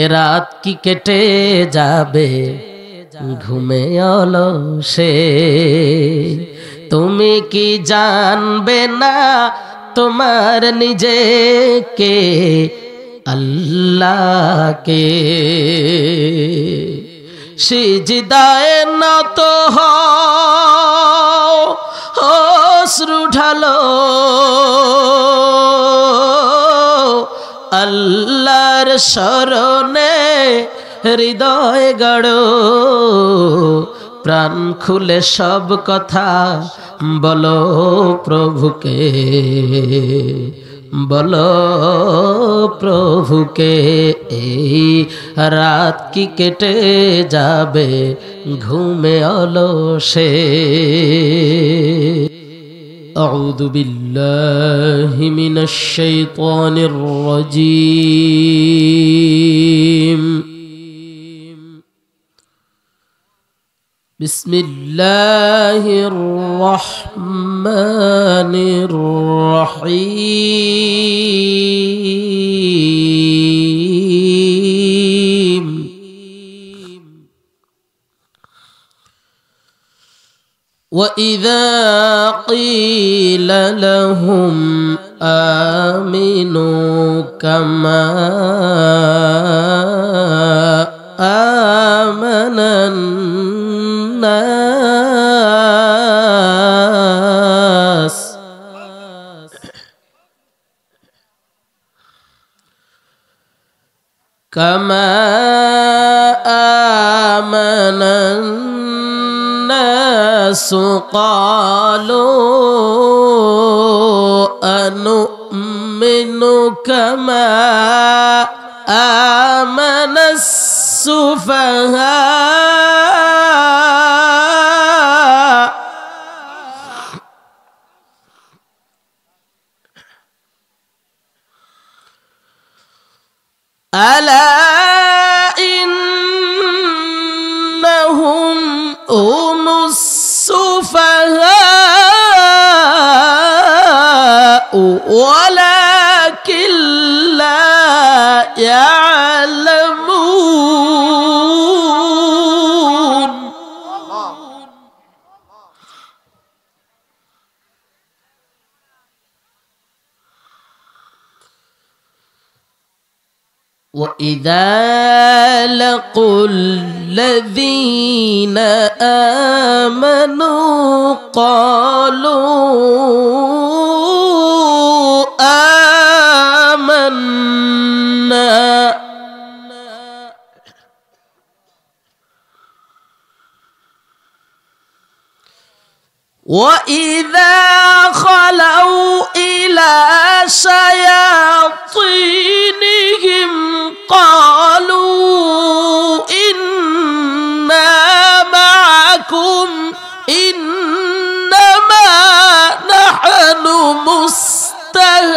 এ রাত কি কেটে যাবে ঘুমে অলসে, তুমি কি জানবে না তোমার নিজেকে আল্লাহকে। সিজদায়ে নত হও, অশ্রু ঢালো, আল্লাহর শরণে হৃদয় গড়ো, প্রাণ খুলে সব কথা বলো প্রভুকে, বলো প্রভুকে। এই রাত কি কেটে যাবে ঘুমে অলসে। আউযু বিল্লাহি মিনাশ শাইতানির রাজীম। বিসমিল্লাহির রহমানির রহিম। وَإِذَا قِيلَ لَهُمْ آمِنُوا كَمَا آمَنَ النَّاسُ كَمَا آمَنَ النَّاسُ قَالُوا أَنُؤْمِنُ كَمَا آمَنَ السُّفَهَاءُ أَلَا إِنَّهُمْ هُمُ السُّفَهَاءُ وَلَكِنْ لَا يَعْلَمُونَ وَإِذَا لَقُوا الَّذِينَ آمَنُوا قَالُوا آمَنَّا وَإِذَا خَلَوْا إِلَى شَيَاطِينِهِمْ قَالُوا إِنَّا مَعَكُمْ إِنَّمَا نَحْنُ مُسْتَهْزِئُونَ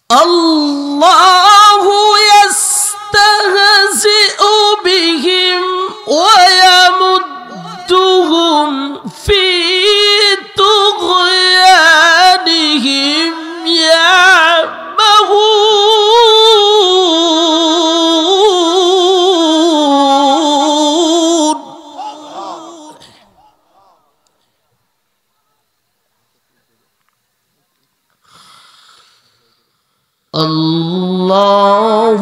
الله يستهزئ بهم ويمدهم في طغيانهم يعمهون الله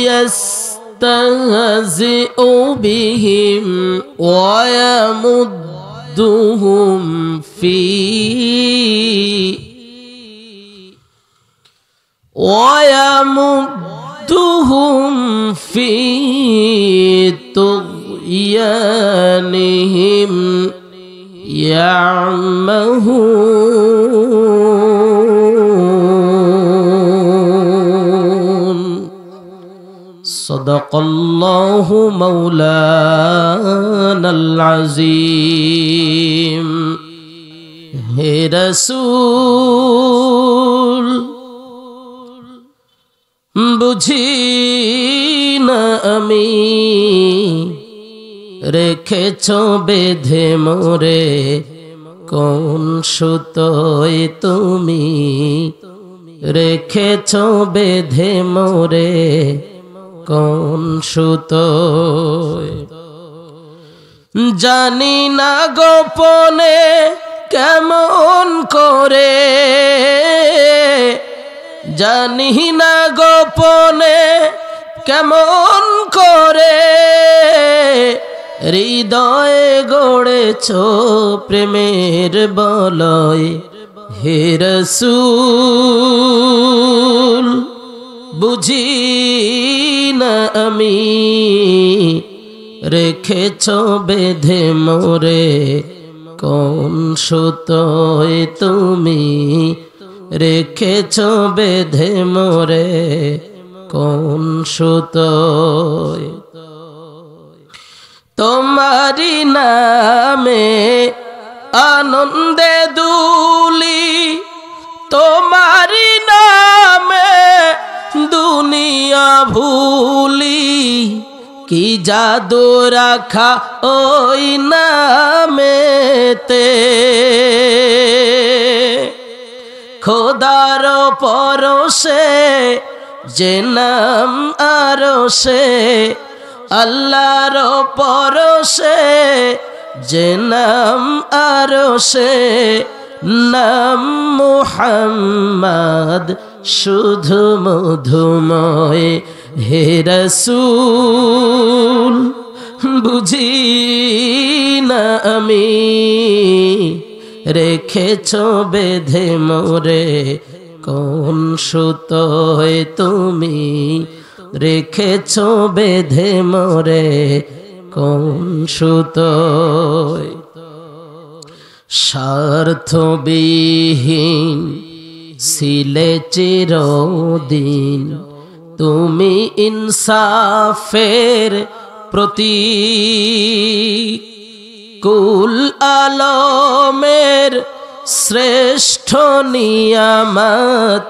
يستهزئ بهم ويمدهم في طغيانهم بنيانهم يعمهون صدق الله مولانا العظيم হে রাসূল বুঝি না আমি রেখেছ বেঁধে মোরে কোন সুতোয় তুমি রেখেছ বেঁধে মোরে কোন সুতোয় জানি না গোপনে কেমন করে জানি না গোপনে কেমন করে হৃদয়ে গড়েছ প্রেমের বলয় হে রাসূল বুঝি না আমি রেখেছ বেঁধে মোরে কোন সুতোয় তুমি রেখেছ বেঁধে মোরে কোন সুতোয় তোমারি নামে আনন্দে দুলি তোমারি নামে দুনিয়া ভুলি কি জাদু রাখা ওই নামেতে খোদার পরশে যে নাম আরশে আল্লাহর পরশে যে নাম আরশে নাম মুহাম্মদ শুধু মধুময় হে রাসূল বুঝি না আমি রেখেছ বেঁধে মোরে কোন সুতোয় তুমি রেখেছ বেঁধে মোরে কোন সুতোয় স্বার্থবিহীন ছিলে চিরদিন তুমি ইনসাফের প্রতীক কুল আলমের শ্রেষ্ঠ নিয়ামত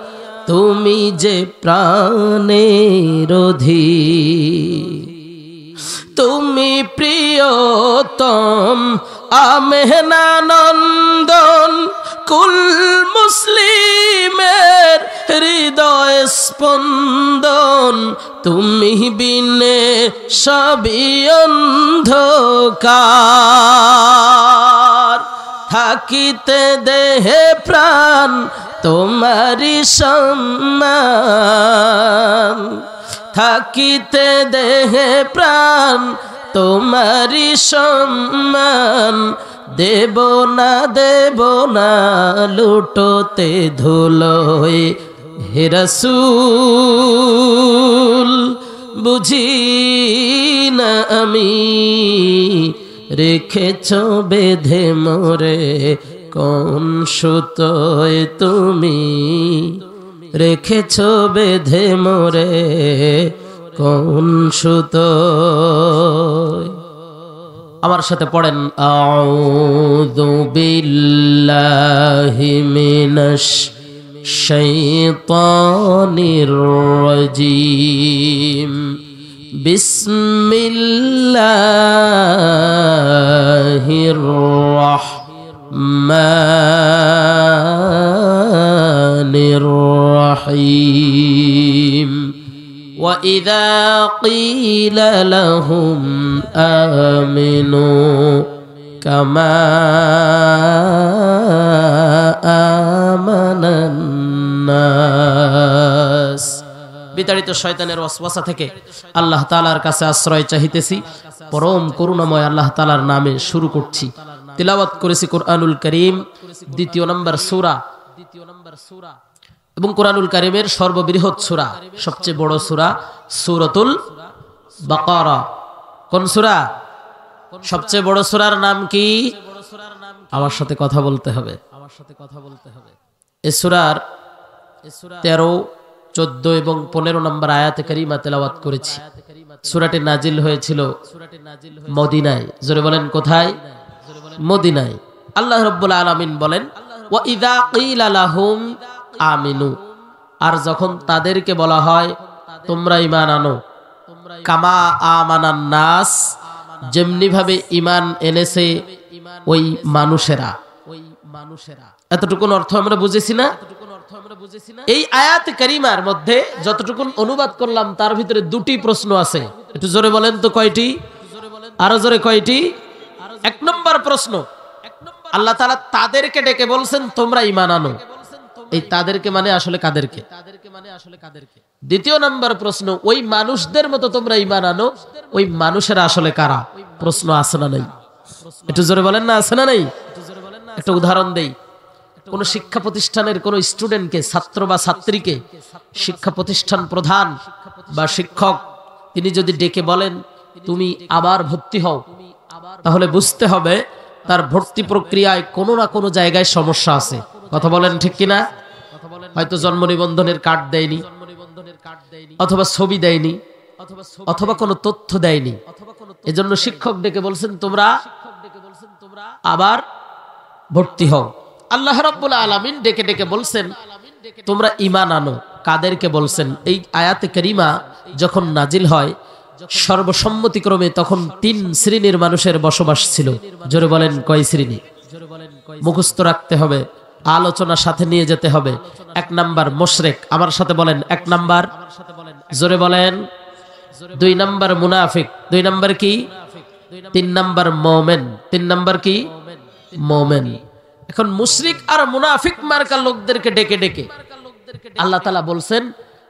তুমি যে প্রাণের অধিক তুমি প্রিয়তম আমেনানন্দন কুল মুসলিমের হৃদয় স্পন্দন তুমি বিনে সবই অন্ধকার থাকিতে দেহে প্রাণ তোমারি সম্মান থাকিতে দেহে প্রাণ তোমারি সম্মান দেব না লুটোতে ধুলোয় হে রাসূল বুঝি না আমি রেখেছ বেঁধে মোরে কোন সুতোয় তুমি রেখেছ বেঁধে মোরে কোন সুতোয় আমার সাথে পড়েন আউযু বিল্লাহি মিনাশ শাইতানির রাজীম বিসমিল্লাহির রাহমানির রাহিম وَإِذَا قِيلَ لَهُمْ آمِنُوا كَمَا آمَنَ النَّاسُ বিতাড়িত শয়তানের ওয়াসওয়াসা থেকে আল্লাহ তাআলার কাছে আশ্রয় চাইতেছি। পরম করুণাময় আল্লাহ তাআলার নামে শুরু করছি। তিলাওয়াত করেছি কোরআনুল কারীম দ্বিতীয় নম্বর সূরা এবং কোরআনুল কারীমের সর্ববৃহৎ সূরা সবচেয়ে বড় সূরা সূরাতুল বাকারা। কোন সূরা? সবচেয়ে বড় সূরার নাম কি? আমার সাথে কথা বলতে হবে। এই সূরার 13, 14 এবং 15 নম্বর আয়াতে কারিমা তেলাওয়াত করেছি। সূরাটি নাজিল হয়েছিল মদিনায়। জোরে বলেন কোথায়? মদিনায়। আল্লাহ রাব্বুল আলামিন বলেন, ওয়া ইযা কিলা লাহুম আমিনু, আর যখন তাদেরকে বলা হয় তোমরা ঈমান আনো, কামা আমানান নাস, যেমনি ভাবে ঈমান এনেছে ওই মানুষেরা। এতটুকুন অর্থ আমরা বুঝেছি না? এই আয়াত কারিমার মধ্যে যতটুকুন অনুবাদ করলাম তার ভিতরে দুটি প্রশ্ন আছে। একটু জোরে বলেন তো কয়টি? আরো জোরে কয়টি? 1 নম্বর প্রশ্ন, আল্লাহ তাআলা তাদেরকে ডেকে বলছেন তোমরা ঈমান আনো। এই তাদেরকে মানে আসলে কাদেরকে? দ্বিতীয় নম্বর প্রশ্ন, ওই মানুষদের মতো তোমরা ঈমান আনো, ওই মানুষেরা আসলে কারা? প্রশ্ন আছে না নাই? একটু জোরে বলেন না, আছে না নাই? একটা উদাহরণ দেই। কোন শিক্ষা প্রতিষ্ঠানের কোন স্টুডেন্টকে, ছাত্র বা ছাত্রীকে শিক্ষা প্রতিষ্ঠান প্রধান বা শিক্ষক তিনি যদি ডেকে বলেন তুমি আবার ভর্তি হও, তাহলে বুঝতে হবে তার ভর্তি প্রক্রিয়ায় কোনো না কোনো জায়গায় সমস্যা আছে। কথা বলেন ঠিক কিনা? হয়তো জন্ম নিবন্ধনের কার্ড দেয়নি, অথবা ছবি দেয়নি, অথবা কোনো তথ্য দেয়নি। এজন্য শিক্ষক ডেকে বলছেন তোমরা আবার ভর্তি হও। আল্লাহ রাব্বুল আলামিন ডেকে ডেকে বলছেন তোমরা ঈমান আনো। কাদেরকে বলছেন? এই আয়াতে কারিমা যখন নাজিল হয় সর্বসম্মতিক্রমে তখন 3 শ্রেণীর মানুষের বসবাস ছিল। জোরে বলেন কয় শ্রেণী? মুখস্থ রাখতে হবে, আলোচনার সাথে নিয়ে যেতে হবে। 1 নাম্বার মুশরিক, আমার সাথে বলেন 1 নাম্বার। জোরে বলেন। 2 নাম্বার মুনাফিক। 2 নাম্বার কি? 3 নাম্বার মুমিন। 3 নাম্বার কি? মুমিন। এখন মুশরিক আর মুনাফিক মার্কা লোকদেরকে ডেকে ডেকে আল্লাহ তাআলা বলছেন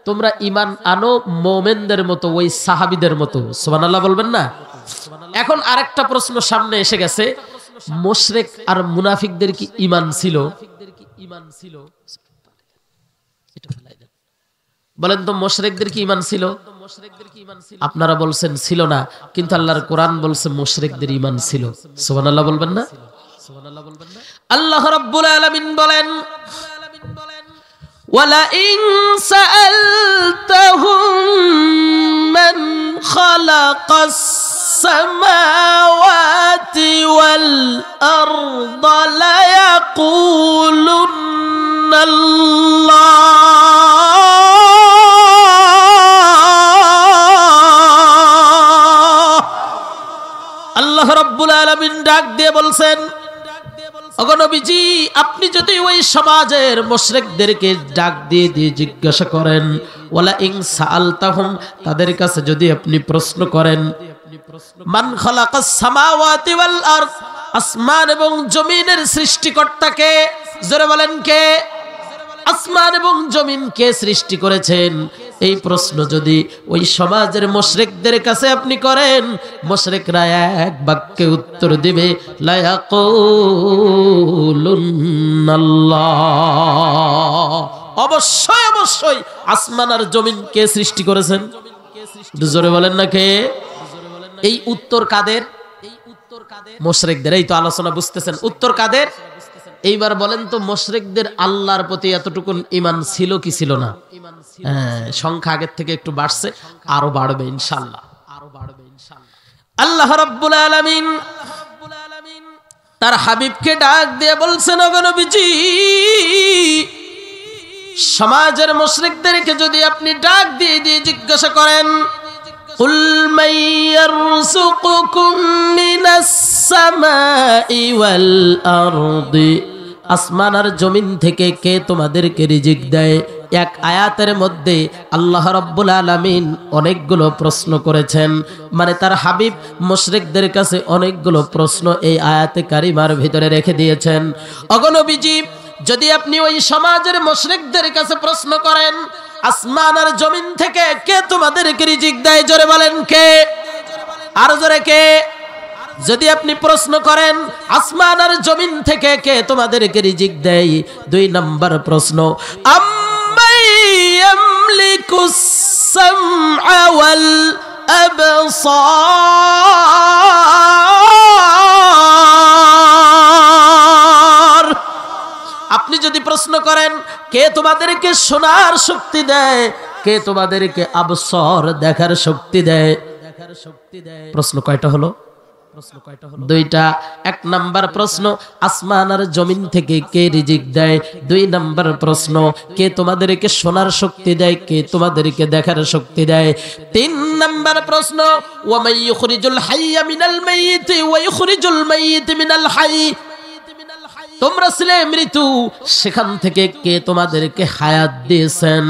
তোমরা ঈমান আনো মুমিনদের মতো, ওই সাহাবীদের মতো। সুবহানাল্লাহ বলবেন না? এখন আরেকটা প্রশ্ন সামনে এসে গেছে, মুশরিক আর মুনাফিকদের কি ঈমান ছিল? বলেন তো মুশরিকদের কি ঈমান ছিল? আপনারা বলছেন ছিল না, কিন্তু আল্লাহর কোরআন বলছে মুশরিকদের ঈমান ছিল। সুবহানাল্লাহ বলবেন না? আল্লাহ রাব্বুল আলামিন বলেন, ওয়ালা ইন সাআলতাহুম মান খালাকাস সামাওয়াতি ওয়াল আরদা লা ইয়াকুলুন্না আল্লাহ রাব্বুল আলামিন ডাক দিয়ে বলছেন, ওগো নবীজি, আপনি যদি ওই সমাজের মুশরিকদেরকে ডাক দিয়ে দিয়ে জিজ্ঞাসা করেন, ওয়ালা ইন সাআলতাহুম, তাদের কাছে যদি আপনি প্রশ্ন করেন, মান খালাকাস সামাওয়াতি ওয়াল আরদ, আসমান এবং জমিনের সৃষ্টিকর্তাকে। জোরে বলেন কে? আসমান এবং জমিন কে সৃষ্টি করেছেন? এই প্রশ্ন যদি ওই সমাজের মুশরিকদের কাছে আপনি করেন, মুশরিকরা এক বাক্যে উত্তর দিবে, লা ইয়াকুলুন্নাল্লাহ, অবশ্যই অবশ্যই আসমান আর জমিন কে সৃষ্টি করেছেন? জোরে বলেন না কে? এই উত্তর কাদের? মুশরিকদের। এই তো আলোচনা বুঝতেছেন, উত্তর কাদের? এইবার বলেন তো মুশরিকদের আল্লাহর প্রতি এতটুকুন ঈমান ছিল কি ছিল না? সংখ্যা আগের থেকে একটু বাড়ছে, আরো বাড়বে ইনশাআল্লাহ। আল্লাহ রাব্বুল আলামিন তার হাবিবকে ডাক দিয়ে বলছেন, ওগো নবীজি, সমাজের মুশরিকদেরকে যদি আপনি ডাক দিয়ে দিয়ে জিজ্ঞাসা করেন, কুল মান ইয়ারযুকুকুম মিনাস সামাই ওয়াল আরদি, আসমান আর জমিন থেকে কে তোমাদেরকে রিজিক দেয়? এক আয়াতের মধ্যে আল্লাহ রাব্বুল আলামিন অনেকগুলো প্রশ্ন করেছেন, মানে তার হাবিব মুশরিকদের কাছে অনেকগুলো প্রশ্ন এই আয়াতে কারিমার ভিতরে রেখে দিয়েছেন। ওগো নবীজি, যদি আপনি ওই সমাজের মুশরিকদের কাছে প্রশ্ন করেন, আসমান আর জমিন থেকে কে তোমাদেরকে রিজিক দেয়? জোরে বলেন কে? আর জোরে কে? যদি আপনি প্রশ্ন করেন আসমান আর জমিন থেকে কে তোমাদেরকে রিজিক দেয়, 2 নাম্বার প্রশ্ন, আম্মাই ইয়ামলিকুস সামআ ওয়াল আবসার, করেন, কে তোমাদেরকে শোনার শক্তি দেয়, কে তোমাদেরকে আবসর দেখার শক্তি দেয়? প্রশ্ন কয়টা হলো? দুইটা। এক নাম্বার প্রশ্ন, আসমান আর জমিন থেকে কে রিজিক দেয়? দুই নাম্বার প্রশ্ন, কে তোমাদেরকে শোনার শক্তি দেয়, কে তোমাদেরকে দেখার শক্তি দেয়? তিন নাম্বার প্রশ্ন, ওয়া মান ইউখরিজুল হাইয়্যা মিনাল মাইয়িতি ওয়া ইউখরিজুল মাইয়িতা মিনাল হাইয়্যি, তোমরা ছিলে মৃত্যু, সেখান থেকে কে তোমাদেরকে হায়াত দিয়েছেন?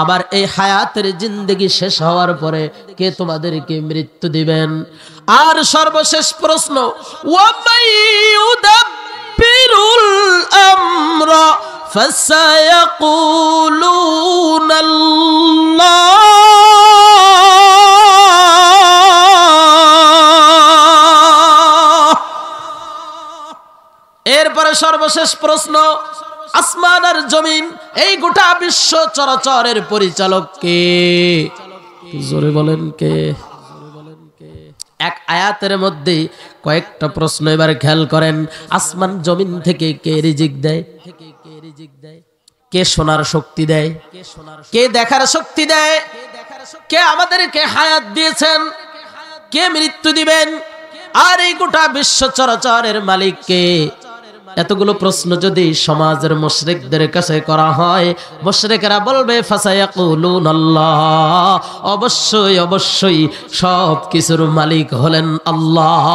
আবার এই হায়াতের জিন্দেগি শেষ হওয়ার পরে কে তোমাদেরকে মৃত্যু দিবেন? আর সর্বশেষ প্রশ্ন, ওয়া মাইয়ুদাব্বিরুল আমরা ফাসায়াকুলুনাল্লাহ, এরপরে সর্বশেষ প্রশ্ন, আসমান আর জমিন এই গোটা বিশ্ব চরাচরের পরিচালক কে? জোরে বলেন কে? এক আয়াতের মধ্যে কয়েকটা প্রশ্ন, এবার খেয়াল করেন। আসমান জমিন থেকে কে রিজিক দেয়? কে শোনার শক্তি দেয়? কে দেখার শক্তি দেয়? কে আমাদেরকে হায়াত দিয়েছেন? কে মৃত্যু দিবেন? আর এই গোটা বিশ্ব চরাচরের মালিক কে? এতগুলো প্রশ্ন যদি সমাজের মুশরিকদের কাছে করা হয়, মুশরিকরা বলবে ফাসায়াকুলুনাল্লাহ, অবশ্যই অবশ্যই সব কিছুর মালিক হলেন আল্লাহ।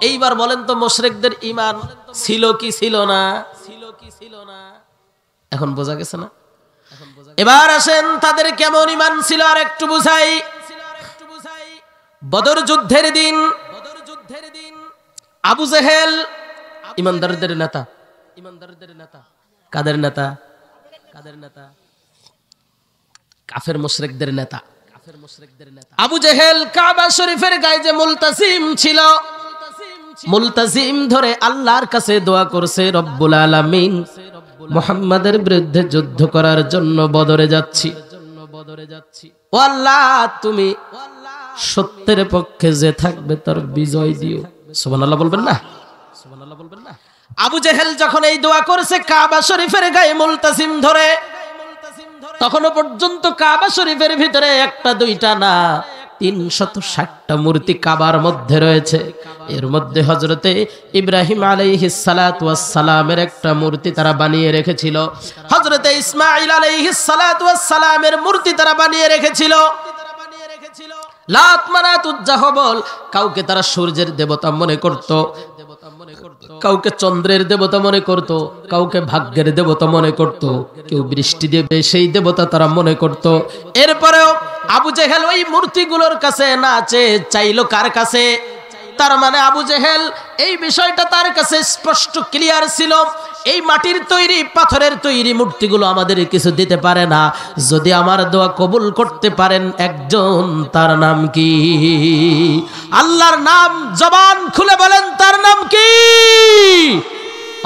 এইবার বলেন তো, মুশরিকদের ঈমান ছিল কি ছিল না? এখন বোঝা গেছে না? এবার আসেন তাদের কেমন ঈমান ছিল আর একটু বুঝাই। বদর যুদ্ধের দিন আবু জেহেল ইমানদারদের নেতা। কাদের নেতা? কাফের মুশরিকদের নেতা। আবু জেহেল কাবা শরীফের গায়ে যে মুলতাসিম ছিল, মুলতাসিম ধরে আল্লাহর কাছে দোয়া করছে, রব্বুল আলামিন মুহাম্মাদের বিরুদ্ধে যুদ্ধ করার জন্য বদরে যাচ্ছি, ও আল্লাহ তুমি সত্যের পক্ষে যে থাকবে তার বিজয় দিও। সুবহানাল্লাহ বলবেন না? সুবহানাল্লাহ বলবেন না? আবু জেহেল যখন এই দোয়া করেছে কাবা শরীফের গায়ে মুলতাসিম ধরে, তখনও পর্যন্ত কাবা শরীফের ভিতরে একটা দুইটা না 360টা মূর্তি কাবার মধ্যে রয়েছে। এর মধ্যে হযরতে ইব্রাহিম আলাইহিস সালাতু ওয়াস সালামের একটা মূর্তি তারা বানিয়ে রেখেছিল, হযরতে ইসমাঈল আলাইহিস সালাতু ওয়াস সালামের মূর্তি তারা বানিয়ে রেখেছিল। লাত মানাত উজ্জা হবল, কাউকে তারা সূর্যের দেবতা মনে করত, কাউকে চন্দ্রের দেবতা মনে করত, কাউকে ভাগ্যের দেবতা মনে করত, কেউ বৃষ্টি দেবে সেই দেবতা তারা মনে করত। এরপরেও আবু জেহেল ওই মূর্তিগুলোর কাছে না চেয়ে চাইলো কার কাছে? তার মানে আবু জেহেল এই বিষয়টা তার কাছে স্পষ্ট ক্লিয়ার ছিল, এই মাটির তৈরি পাথরের তৈরি মূর্তিগুলো আমাদের কিছু দিতে পারে না, যদি আমার দোয়া কবুল করতে পারেন একজন, তার নাম কি? আল্লাহর নাম জবান খুলে বলেন, তার নাম কি?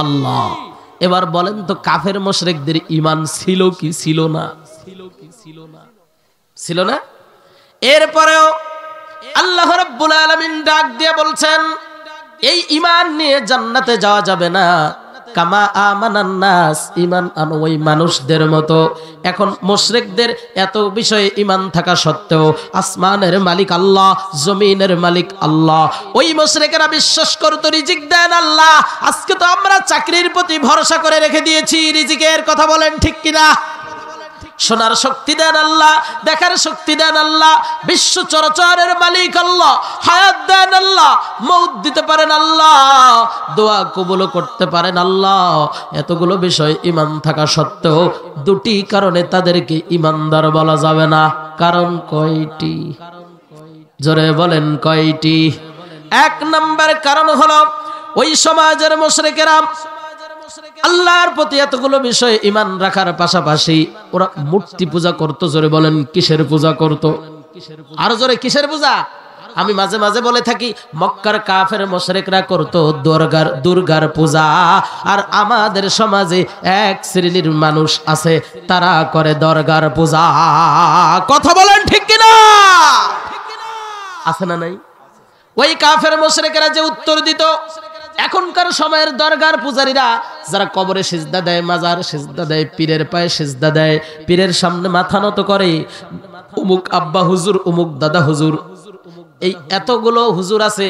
আল্লাহ। এবার বলেন তো, কাফের মুশরিকদের ঈমান ছিল কি ছিল না? ছিল না? এরপরেও আল্লাহ রাব্বুল আলামিন ডাক দিয়ে বলছেন, এই ঈমান নিয়ে জান্নাতে যাওয়া যাবে না। কামা আমানান নাস, ঈমান আনো ওই মানুষদের মতো। এখন মুশরিকদের এত বিষয়ে ঈমান থাকা সত্ত্বেও আসমানের মালিক আল্লাহ, জমিনের মালিক আল্লাহ, ওই মুশরিকেরা বিশ্বাস করত রিজিক দেন আল্লাহ। আজকে তো আমরা চাকরির প্রতি ভরসা করে রেখে দিয়েছি রিজিকের কথা, বলেন ঠিক কিনা? শোনার শক্তি দেন আল্লাহ, দেখার শক্তি দেন আল্লাহ, বিশ্ব চরাচরের মালিক আল্লাহ, হায়াত দেন আল্লাহ, মউত দিতে পারেন আল্লাহ, দোয়া কবুল করতে পারেন আল্লাহ। এতগুলো বিষয় ঈমান থাকা সত্ত্বেও দুটি কারণে তাদেরকে ঈমানদার বলা যাবে না। কারণ কয়টি? জোরে বলেন কয়টি? এক নাম্বার কারণ হলো ওই সমাজের মুশরিকেরা আল্লাহর প্রতি এতগুলো বিষয় ঈমান রাখার পাশাপাশি ওরা মূর্তি পূজা করত। জোরে বলেন কিসের পূজা করত? আরো জোরে, কিসের পূজা? আমি মাঝে মাঝে বলে থাকি, মক্কার কাফের মুশরিকরা করত দুর্গার পূজা, আর আমাদের সমাজে এক শ্রেণীর মানুষ আছে তারা করে দরগার পূজা। কথা বলেন ঠিক কিনা? আছে না নাই? ওই কাফের মুশরিকরা যে উত্তর দিত, এখনকার সময়ের দরগার পূজারীরা যারা কবরে সিজদা দেয়, মাজার সিজদা দেয়, পীরের পায়ে সিজদা দেয়, পীরের সামনে মাথা নত করে, অমুক আব্বা হুজুর, অমুক দাদা হুজুর, এই এতগুলো হুজুর আছে,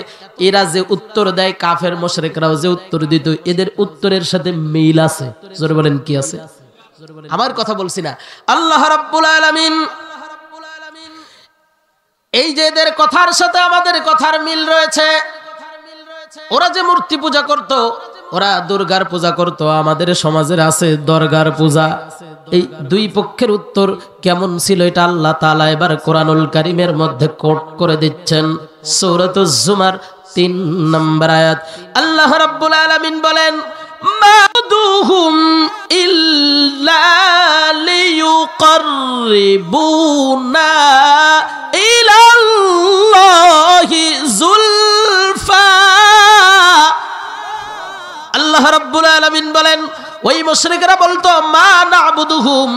এরা যে উত্তর দেয় কাফের মুশরিকরাও যে উত্তর দিত, এদের উত্তরের সাথে মিল আছে। জোরে বলেন কি আছে? আমার কথা বলছি না, আল্লাহ রাব্বুল আলামিন এই যে এদের কথার সাথে আমাদের কথার মিল রয়েছে। ওরা যে মূর্তি পূজা করত, ওরা দুর্গার পূজা করত, আমাদের সমাজের আছে দরগার পূজা। এই দুই পক্ষের উত্তর কেমন ছিল এটা আল্লাহ তাআলা এবার কোরআনুল কারীমের মধ্যে কোট করে দিচ্ছেন। সূরাতুজ জুমার 3 নম্বর আয়াত আল্লাহ রাব্বুল আলামিন বলেন, মাদুহুম ইল্লা লিয়ুকাররিবুনা ইলাল্লাহি যুলফা। আল্লাহ রাব্বুল আলামিন বলেন, ওই মুশরিকরা বলতো, মা না'বুদুহুম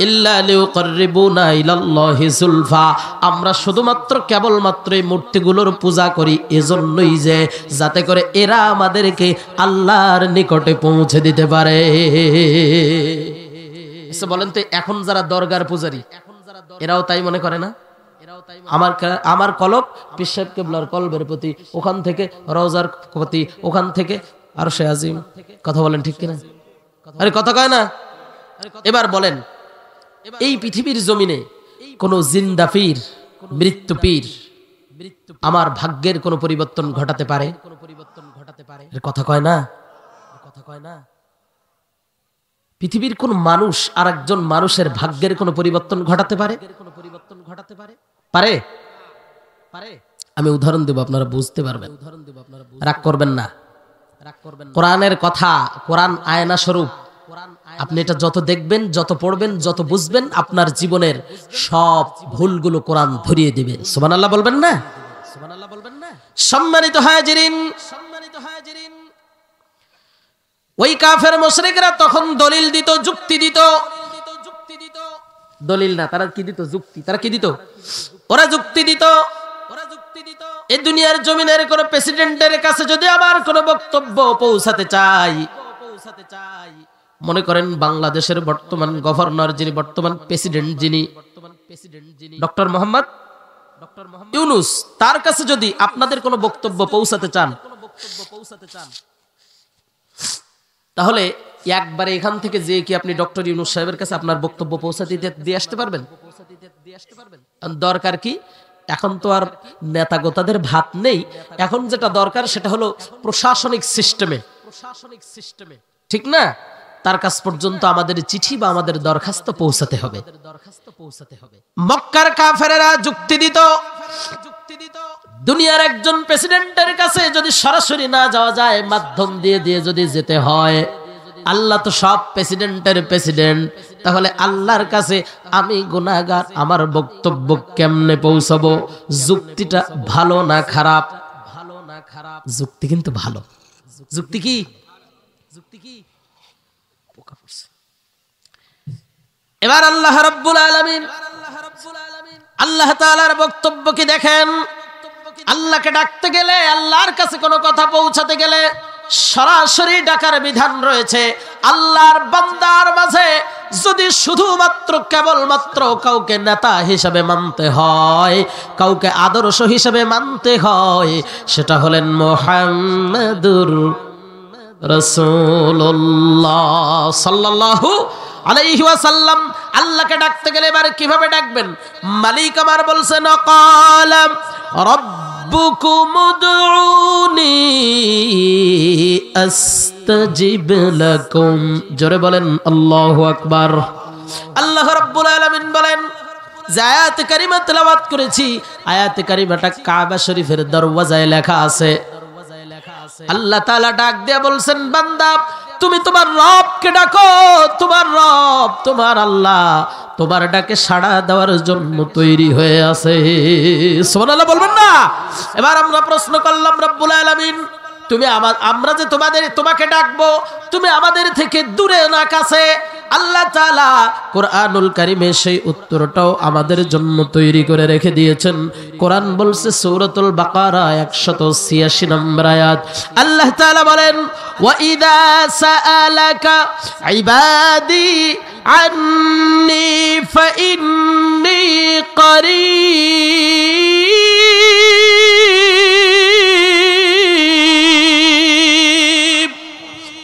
ইল্লা লিয়ুকাররিবুনা ইলাল্লাহি যুলফা, আমরা শুধুমাত্র কেবলমাত্র এই মূর্তিগুলোর পূজা করি এজন্যই যে যাতে করে এরা আমাদেরকে আল্লাহর নিকটে পৌঁছে দিতে পারে। আচ্ছা বলেন তো, এখন যারা দরগার পূজারী এরাও তাই মনে করে না? আমার কলব পীর সাহেব কিবলার কলবের প্রতি, ওখান থেকে রওজার প্রতি, ওখান থেকে আরশে আজিম। কথা বলেন ঠিক কিনা? আরে কথা কয় না? এবার বলেন, এই পৃথিবীর জমিনে কোন জিন্দা পীর, মৃত্যু পীর আমার ভাগ্যের কোন পরিবর্তন ঘটাতে পারে? কথা কয় না? কথা কয় না? পৃথিবীর কোন মানুষ আর একজন মানুষের ভাগ্যের কোন পরিবর্তন ঘটাতে পারে? পারে? আমি উদাহরণ দেব, আপনারা বুঝতে পারবেন। রাগ করবেন না। কোরআনের কথা, কোরআন আয়না স্বরূপ। আপনি এটা যত দেখবেন, যত পড়বেন, যত বুঝবেন, আপনার জীবনের সব ভুলগুলো কোরআন ধরিয়ে দিবে। সুবহানাল্লাহ বলবেন না? সম্মানিত হাজিরিন, ওই কাফের মুশরিকরা তখন দলিল দিত, যুক্তি দিত। দলিল না, তারা কি দিত? যুক্তি। তারা কি দিত? ওরা যুক্তি দিত। এই দুনিয়ার জমিনের কোন প্রেসিডেন্টের কাছে যদি আমার কোন বক্তব্য পৌঁছাতে চাই, মনে করেন বাংলাদেশের বর্তমান গভর্নর যিনি, বর্তমান প্রেসিডেন্ট যিনি, ডক্টর মোহাম্মদ ইউনূস, তার কাছে যদি আপনাদের কোনো বক্তব্য পৌঁছাতে চান, তাহলে একবারে এখান থেকে যে কি আপনি ডক্টর ইউনূস সাহেবের কাছে আপনার বক্তব্য পৌঁছাতে দিয়ে আসতে পারবেন? দরকার কি? এখন তো আর নেতাগোতাদের ভাত নেই। এখন যেটা দরকার সেটা হলো প্রশাসনিক সিস্টেমে, ঠিক না? তার কাছ পর্যন্ত আমাদের চিঠি বা আমাদের দরখাস্ত পৌঁছাতে হবে। মক্কার কাফেরেরা যুক্তি দিত, দুনিয়ার একজন প্রেসিডেন্টের কাছে যদি সরাসরি না যাওয়া যায়, মাধ্যম দিয়ে দিয়ে যদি যেতে হয়, আল্লাহ তো সব প্রেসিডেন্টের প্রেসিডেন্ট, তাহলে আল্লাহর কাছে আমি গুনাহগার, আমার বক্তব্য কেমনে পৌঁছাবো? যুক্তিটা ভালো না খারাপ? যুক্তি কিন্তু ভালো। যুক্তি কি? এবার আল্লাহ রাব্বুল আলামিন, আল্লাহ তাআলার বক্তব্য কি দেখেন। আল্লাহকে ডাকতে গেলে, আল্লাহর কাছে কোনো কথা পৌঁছাতে গেলে সরাসরি ডাকার বিধান রয়েছে। আল্লাহর বান্দার মাঝে যদি শুধুমাত্র কেবলমাত্র কাউকে নেতা হিসেবে মানতে হয়, কাউকে আদর্শ হিসেবে মানতে হয়, সেটা হলেন মুহাম্মাদুর রাসূলুল্লাহ সাল্লাল্লাহু আলাইহি ওয়াসাল্লাম। আল্লাহকে ডাকতে গেলে এবার কিভাবে ডাকবেন? মালিক আমার বলছেন, ক্বালা রাব্বুকুম উদউনি আস্তাজিব লাকুম। জোরে বলেন আল্লাহু আকবার। আল্লাহ রাব্বুল আলামিন বলেন, যে আয়াতে কারিমা তেলাওয়াত করেছি, আয়াতে কারিমাটা কাবা শরীফের দরওয়াজায় লেখা আছে। আল্লাহ তাআলা ডাক দিয়ে বলছেন, বান্দা তুমি তোমার রবকে ডাকো। তোমার রব, তোমার আল্লাহ তোমার ডাকে সাড়া দেওয়ার জন্য তৈরি হয়ে আছে। সুবহানাল্লাহ বলবেন না? এবার আমরা প্রশ্ন করলাম, রব্বুল আলামিন আমরা যে তোমাকে ডাকবো, তুমি আমাদের থেকে দূরে না কাছে? আল্লাহ তাআলা কোরআনুল কারীমে সেই উত্তরটাও আমাদের জন্য তৈরি করে রেখে দিয়েছেন। কোরআন বলছে সূরাতুল বাকারা 186 নম্বর আয়াত, আল্লাহ তাআলা বলেন ওয়া ইযা সাআলাকা ইবাদি আন্নি ফাইন্নী করিব।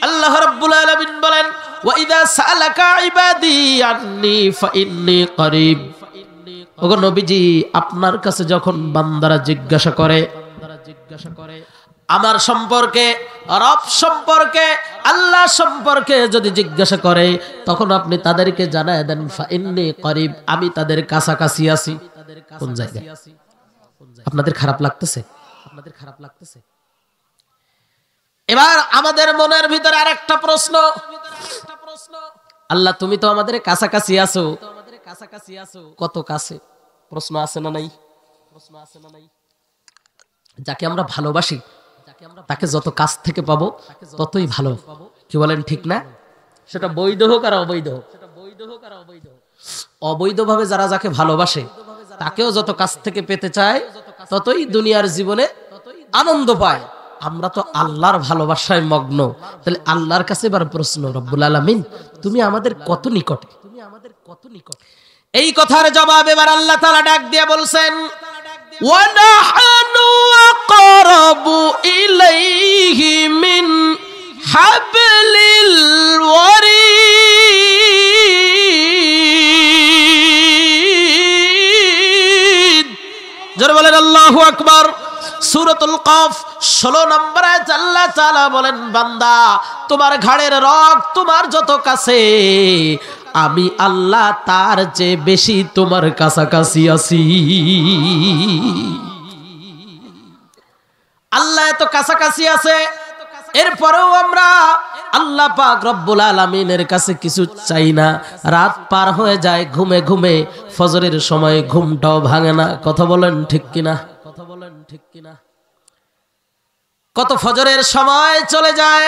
আল্লাহ রাব্বুল আলামিন বলেন ওয়া ইযা সাআলাকা ইবাদি আন্নি ফাইন্নী করিব। ওগো নবীজি, আপনার কাছে যখন বান্দারা জিজ্ঞাসা করে আমার সম্পর্কে, রব সম্পর্কে, আল্লাহ সম্পর্কে যদি জিজ্ঞাসা করে, তখন আপনি তাদেরকে জানায় দেন ফাইন্নী করিব, আমি তাদের কাছাকাছি আছি। কোন জায়গায়? আপনাদের খারাপ লাগতেছে? আপনাদের খারাপ লাগতেছে? এবার আমাদের মনের ভিতরে আরেকটা প্রশ্ন, আল্লাহ তুমি তো আমাদের কাছাকাছি আছো, কত কাছে? প্রশ্ন আছে না নাই? প্রশ্ন আছে না নাই? যাকে আমরা ভালোবাসি তাকে যত কাছ থেকে পাবো ততই ভালো, কি বলেন ঠিক না? সেটা বৈধ হোক আর অবৈধ হোক। অবৈধভাবে যারা যাকে ভালোবাসে তাকেও যত কাছ থেকে পেতে চায় ততই দুনিয়ার জীবনে আনন্দ পায়। আমরা তো আল্লাহর ভালোবাসায় মগ্ন, তাহলে আল্লাহর কাছে এবার প্রশ্ন, রব্বুল আলামিন তুমি আমাদের কত নিকটে? তুমি আমাদের কত নিকটে? এই কথার জবাব এবার আল্লাহ তাআলা ডাক দিয়ে বলছেন ওয়া নাহনু আকরাবু ইলাইহি মিন হাবলিল ওয়ারিদ। জোরে বলেন আল্লাহু আকবার। সূরাতুল কফ 16 নম্বর আয়াত আল্লাহ তাআলা বলেন বান্দা তোমার ঘাড়ের রগ তোমার যত কাছে, আমি আল্লাহ তার চেয়ে বেশি তোমার কাছাকাছি আছি। আল্লাহ এত কাছাকাছি আছে, এরপরেও আমরা আল্লাহ পাক রব্বুল আলামিনের কাছে কিছু চাই না। রাত পার হয়ে যায় ঘুমে ঘুমে, ফজরের সময় ঘুমটাও ভাঙে না। কথা বলেন ঠিক কিনা? কথা বলেন ঠিক কিনা? কত ফজরের সময় চলে যায়,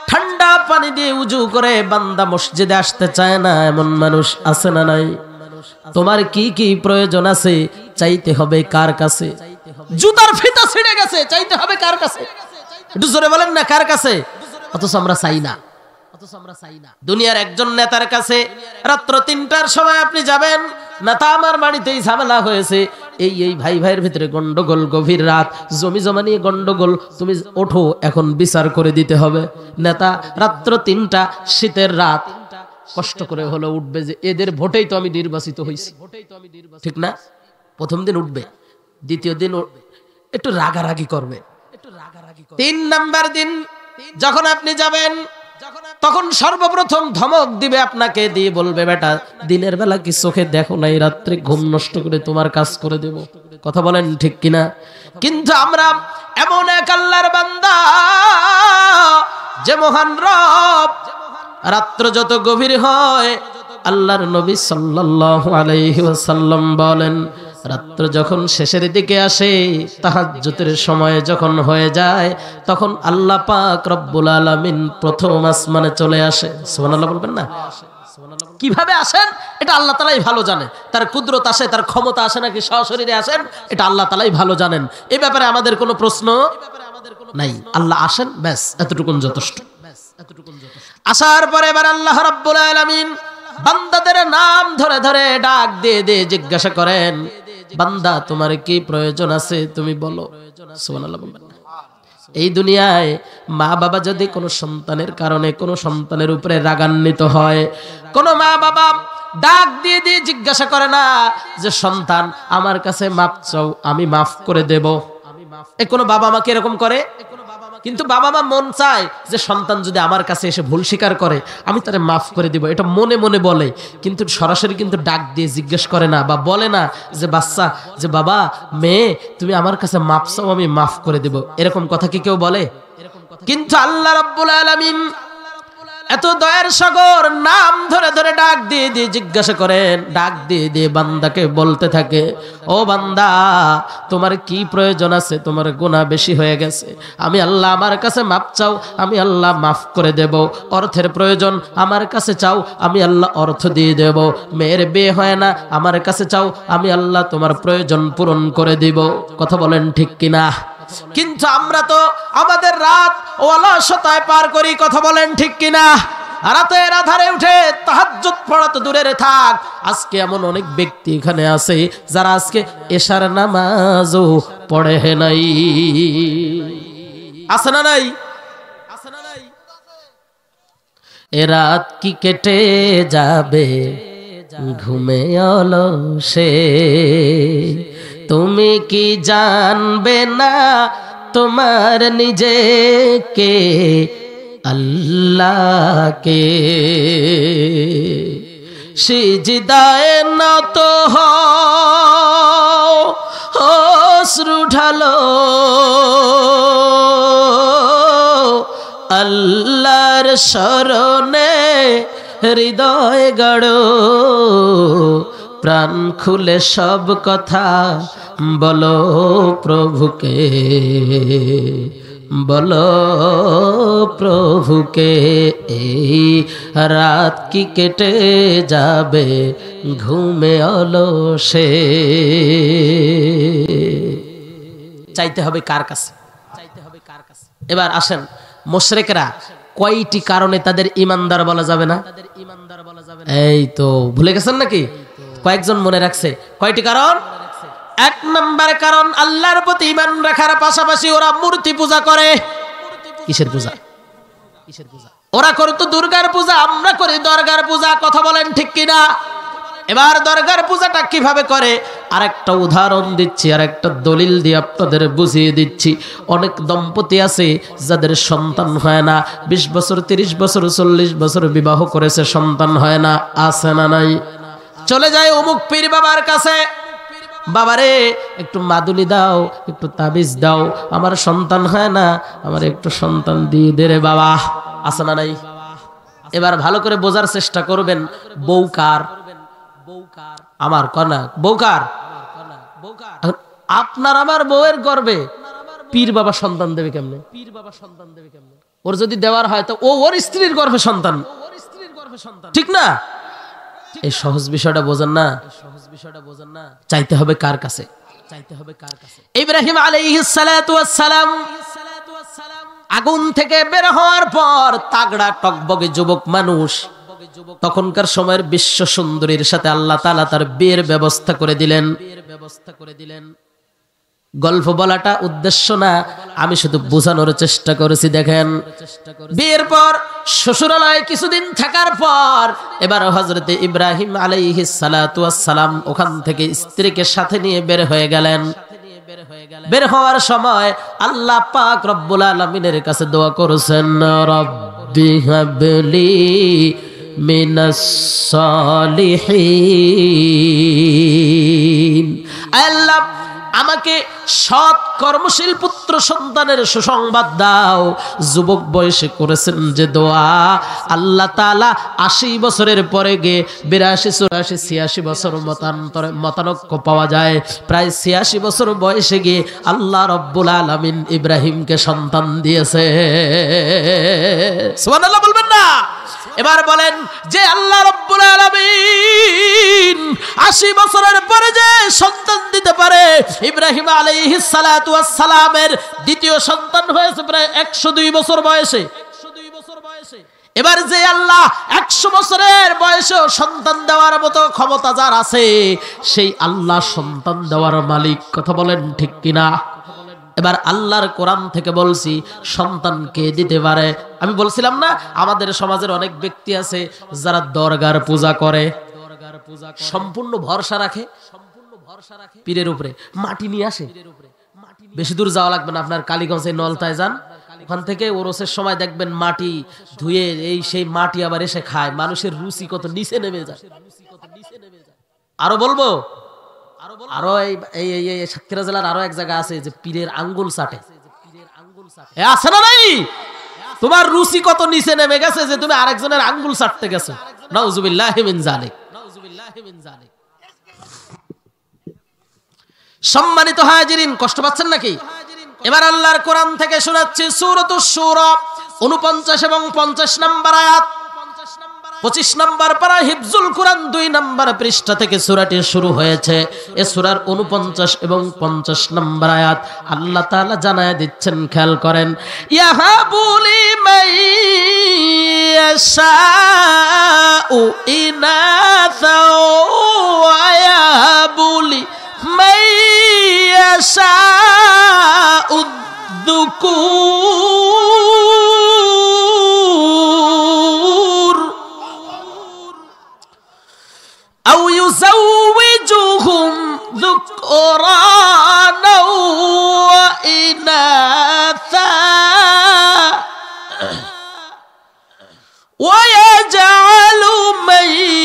ঠান্ডা পানি দিয়ে উজু করে বান্দা মসজিদে আসতে চায় না, এমন মানুষ আছে না নাই? তোমার কি কি প্রয়োজন আছে চাইতে হবে কার কাছে? জুতার ফিতা ছিঁড়ে গেছে, চাইতে হবে কার কাছে? একটু জোরে বলেন না, কার কাছে? অথচ আমরা চাই না। দুনিয়ার একজন নেতার কাছে রাত্র 3টার সময় আপনি যাবেন, নেতা আমার বাড়িতেই ঝামেলা হয়েছে, এই ভাই ভাইয়ের ভিতরে গন্ডগোল, গভীর রাত, জমি জমা নিয়ে গন্ডগোল, তুমি ওঠো এখন বিচার করে দিতে হবে। নেতা রাত্র 3টা, শীতের রাত, কষ্ট করে হলো উঠবে যে এদের ভোটেই তো আমি নির্বাচিত হয়েছি, ঠিক না? প্রথম দিন উঠবে, দ্বিতীয় দিন একটু রাগারাগি করবে, 3 নাম্বার দিন যখন আপনি যাবেন তখন সর্বপ্রথম ধমক দিবে আপনাকে, দিয়ে বলবে বেটা দিনের বেলা কি চোখে দেখো নাই, রাত্রে ঘুম নষ্ট করে তোমার কাজ করে দেব। কথা বলেন ঠিক কিনা? কিন্তু আমরা এমন এক আল্লাহর বান্দা যে মহান রব, রাত্র যত গভীর হয় আল্লাহর নবী সাল্লাল্লাহু আলাইহি ওয়াসাল্লাম বলেন রাত্র যখন শেষের দিকে আসে, তাহাজ্জুদের সময় যখন হয়ে যায়, তখন আল্লাহ পাক রব্বুল আলামিন প্রথম আসমানে চলে আসে। সুবহানাল্লাহ বলবেন না? কিভাবে আসেন এটা আল্লাহ তাআলাই ভালো জানে। তার কুদরত আসে, তার ক্ষমতা আসে নাকি সশরীরে আসেন, এটা আল্লাহ তাআলাই ভালো জানেন। এই ব্যাপারে আমাদের কোনো প্রশ্ন নাই। আল্লাহ আসেন, ব্যাস, এতটুকুন যথেষ্ট। আসার পরে এবার আল্লাহ রাব্বুল আলামিন বান্দাদের নাম ধরে ধরে ডাক দিয়ে দিয়ে জিজ্ঞাসা করেন, বান্দা তোমার কি প্রয়োজন আছে তুমি বলো। সুবহানাল্লাহ বলবেন না? এই দুনিয়ায় মা বাবা যদি কোনো সন্তানের কারণে কোনো সন্তানের উপরে রাগান্বিত হয়, কোনো মা বাবা ডাক দিয়ে দিয়ে জিজ্ঞাসা করে না যে সন্তান আমার কাছে মাপ চাও, আমি মাফ করে দেব। কোনো বাবা মাকে এরকম করে? কিন্তু বাবা মা মন চায় যে সন্তান যদি আমার কাছে এসে ভুল স্বীকার করে আমি তারে মাফ করে দিব, এটা মনে মনে বলে, কিন্তু সরাসরি কিন্তু ডাক দিয়ে জিজ্ঞেস করে না বা বলে না যে বাচ্চা, যে বাবা মেয়ে তুমি আমার কাছে মাপ চাও, আমি মাফ করে দেব। এরকম কথা কি কেউ বলে? কিন্তু আল্লাহ রাব্বুল আলামিন এত দয়ার সাগর নাম ধরে ধরে ডাক দিয়ে দিয়ে জিজ্ঞাসা করেন, ডাক দিয়ে দিয়ে বান্দাকে বলতে থাকে, ও বান্দা তোমার কি প্রয়োজন আছে? তোমার গুনাহ বেশি হয়ে গেছে, আমি আল্লাহ আমার কাছে মাপ চাও, আমি আল্লাহ মাফ করে দেব। অর্থের প্রয়োজন, আমার কাছে চাও, আমি আল্লাহ অর্থ দিয়ে দেব। মেয়ের বিয়ে হয় না, আমার কাছে চাও, আমি আল্লাহ তোমার প্রয়োজন পূরণ করে দিব। কথা বলেন ঠিক কিনা? কিন্তু আমরা তো আমাদের রাত ও অলসতায় পার করি। কথা বলেন ঠিক কিনা? রাতের আধারে উঠে তাহাজ্জুদ পড়া তো দূরের থাক, আজকে এমন অনেক ব্যক্তি এখানে আছে যারা আজকে এশার নামাজও পড়ে নাই। আছে না নাই? এ রাত কি কেটে যাবে ঘুমে অলসে, তুমি কি জানবে না তোমার নিজেকে আল্লাহকে? সিজদায়ে নত হও, অশ্রু ঢালো, আল্লাহর শরণে হৃদয় গড়ো, প্রাণ খুলে সব কথা বলো প্রভুকে, বলো প্রভুকে। এই রাত কি কেটে যাবে ঘুমে অলসে। চাইতে হবে কার কাছে? এবার আসেন, মুশরিকরা কয়টি কারণে তাদের ইমানদার বলা যাবে না? এই তো ভুলে গেছেন নাকি? কয়েকজন মনে রাখছে কয়টি কারণ? এক নম্বর কারণ, আল্লাহর প্রতি ঈমান রাখার পাশাপাশি ওরা মূর্তি পূজা করে। কিসের পূজা? ওরা করতো দুর্গার পূজা, আমরা করি দরগার পূজা। কথা বলেন ঠিক কিনা? এবার দরগার পূজাটা কিভাবে করে আরেকটা উদাহরণ দিচ্ছি, আর একটা দলিল দিয়ে আপনাদের বুঝিয়ে দিচ্ছি। অনেক দম্পতি আছে যাদের সন্তান হয় না, 20 বছর 30 বছর 40 বছর বিবাহ করেছে, সন্তান হয় না। আছে না নাই? চলে যায় অমুক পীর বাবার কাছে, বাবারে একটু মাদুলি দাও, একটু তাবিজ দাও, আমার সন্তান হয় না, আমার একটু সন্তান দিয়ে দে রে বাবা। আছে না নাই? এবার ভালো করে বোঝার চেষ্টা করবেন, বউকার? আমার কন্যা। বউকার? আপনার আমার বউয়ের গর্বে পীর বাবা সন্তান দেবে কেমনে? ওর যদি দেওয়ার হয় তো ও ওর স্ত্রীর গর্ভে সন্তান, ঠিক না? এই সহজ বিষয়টা বোঝেন না? চাইতে হবে কার কাছে? ইব্রাহিম আলাইহিস সালাতু ওয়াস সালাম আগুন থেকে বের হওয়ার পর তাগড়া টকবগে যুবক মানুষ, তখনকার সময়ের বিশ্ব সুন্দরীর সাথে আল্লাহ তাআলা তার বিয়ের ব্যবস্থা করে দিলেন। গল্প বলাটা উদ্দেশ্য না, আমি শুধু বোঝানোর চেষ্টা করেছি। দেখেন, বিয়ের পর শ্বশুরালয়ে কিছুদিন থাকার পর এবার হযরতে ইব্রাহিম আলাইহিস সালাতু ওয়াস সালাম ওখান থেকে স্ত্রীকে সাথে নিয়ে বের হয়ে গেলেন। বের হওয়ার সময় আল্লাহ পাক রব্বুল আলামিনের কাছে দোয়া করেছেন, রব্বি হাবলি মিনাস সালিহিন, আল্লাহ আমাকে সৎ কর্মশীল পুত্র সন্তানের সুসংবাদ দাও। যুবক বয়সে করেছেন যে দোয়া, আল্লাহ তাআলা 80 বছরের পরে গিয়ে 82 84 86 বছর মতানক্য পাওয়া যায়। প্রায় 86 বছর বয়সে গিয়ে আল্লাহ রব্বুল আলামিন ইব্রাহিমকে সন্তান দিয়েছে। সুবহানাল্লাহ বলবেন না? এবার বলেন যে আল্লাহ রব্বুল আলামিন 80 বছরের পরে যে সন্তান দিতে পারে, ইব্রাহিম আলাইহিস সালাতু ওয়াস সালামের দ্বিতীয় সন্তান হয়েছে প্রায় 102 বছর বয়সে। এবার যে আল্লাহ 100 বছরের বয়সেও সন্তান দেওয়ার মতো ক্ষমতা যার আছে, সেই আল্লাহ সন্তান দেওয়ার মালিক। কথা বলেন ঠিক কিনা? এবার আল্লাহর কোরআন থেকে বলছি, সন্তান কে দিতে পারে? আমি বলছিলাম না, আমাদের সমাজের অনেক ব্যক্তি আছে যারা দরগার পূজা করে, সম্পূর্ণ ভরসা রাখে পীরের উপরে, মাটি নিয়ে আসে। বেশি দূর যাওয়া লাগবে না, আপনার কালীগঞ্জে নলতায় যান, ওখান থেকে ওরসের সময় দেখবেন মাটি ধুয়ে এই সেই মাটি আবার এসে খায়। মানুষের রুচি কত নিচে নেমে যায়। আরো বলবো, আরো এই সাতক্ষীরা জেলার আরো এক জায়গা আছে যে পীরের আঙ্গুল চাটে। আছে না নাই? তোমার রুচি কত নিচে নেমে গেছে যে তুমি আরেকজনের আঙ্গুল চাটতে গেছো। নাউজুবিল্লাহি মিন যালিক। সম্মানিত হাজিরিন, কষ্ট পাচ্ছেন নাকি? এবার আল্লাহর কোরআন থেকে শোনাচ্ছি সূরাতুশ শূরা 49 এবং 50 নম্বর আয়াত। 25 নম্বর পারা হিফজুল কোরআন 2 নম্বর পৃষ্ঠা থেকে সূরাটি শুরু হয়েছে। এই সূরার 49 এবং 50 নম্বর আয়াত আল্লাহ তাআলা জানায় দিচ্ছেন, খেয়াল করেন। ইয়াহাবুলি মাইয়াশাউ ইনাসা ওয়া ইয়াহাবুলি মাইয়াশাউ যুকুর আও ইউযাওয়িজুহুম যুকরানা ওয়া ইনাসা ওয়া ইয়াজআলু মাইয়াশাউ